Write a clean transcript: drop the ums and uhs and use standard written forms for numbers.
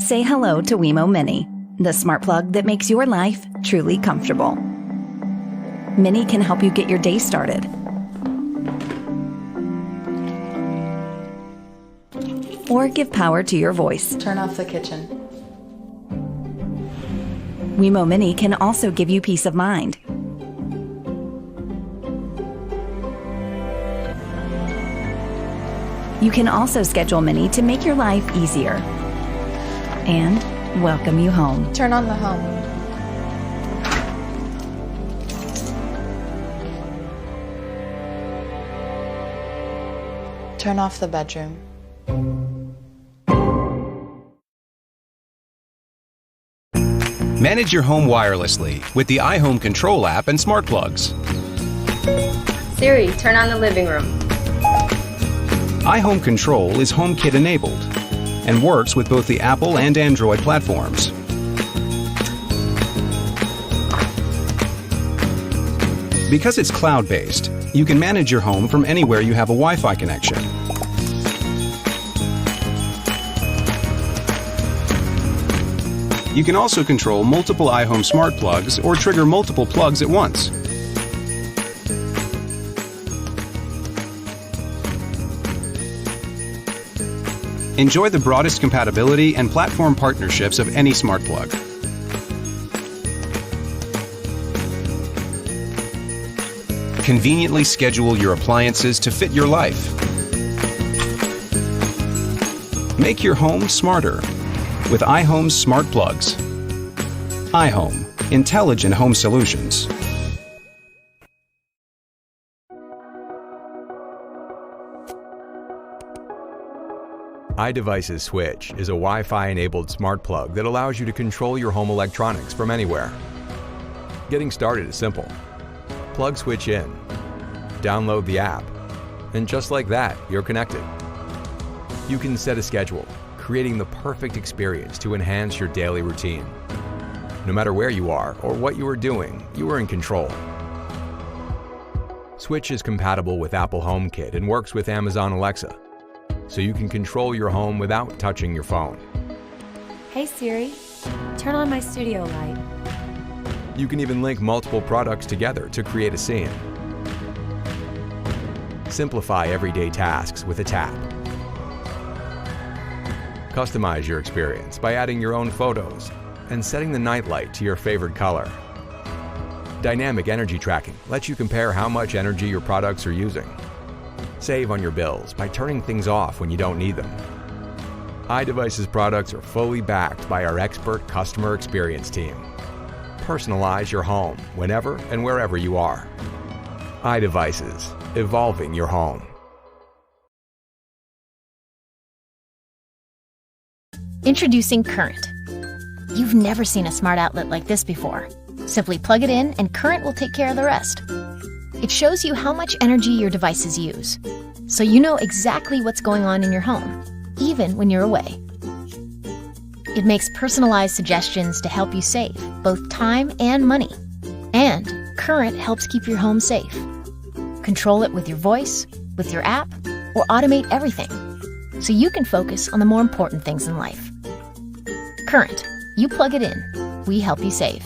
Say hello to Wemo Mini, the smart plug that makes your life truly comfortable. Mini can help you get your day started, or give power to your voice. Turn off the kitchen. Wemo Mini can also give you peace of mind. You can also schedule Mini to make your life easier and welcome you home. Turn on the home. Turn off the bedroom. Manage your home wirelessly with the iHome Control app and smart plugs. Siri, turn on the living room. iHome Control is HomeKit enabled and works with both the Apple and Android platforms. Because it's cloud-based, you can manage your home from anywhere you have a Wi-Fi connection. You can also control multiple iHome smart plugs or trigger multiple plugs at once. Enjoy the broadest compatibility and platform partnerships of any smart plug. Conveniently schedule your appliances to fit your life. Make your home smarter with iHome's smart plugs. iHome, intelligent home solutions. iDevices Switch is a Wi-Fi enabled smart plug that allows you to control your home electronics from anywhere. Getting started is simple. Plug switch in, download the app, and just like that, you're connected. You can set a schedule, creating the perfect experience to enhance your daily routine. No matter where you are or what you are doing, you are in control. Switch is compatible with Apple HomeKit and works with Amazon Alexa, so you can control your home without touching your phone. Hey Siri, turn on my studio light. You can even link multiple products together to create a scene. Simplify everyday tasks with a tap. Customize your experience by adding your own photos and setting the night light to your favorite color. Dynamic energy tracking lets you compare how much energy your products are using. Save on your bills by turning things off when you don't need them. iDevices products are fully backed by our expert customer experience team. Personalize your home whenever and wherever you are. iDevices, evolving your home. Introducing Current. You've never seen a smart outlet like this before. Simply plug it in and Current will take care of the rest. It shows you how much energy your devices use, so you know exactly what's going on in your home, even when you're away. It makes personalized suggestions to help you save both time and money. And Current helps keep your home safe. Control it with your voice, with your app, or automate everything, so you can focus on the more important things in life. Current, you plug it in, we help you save.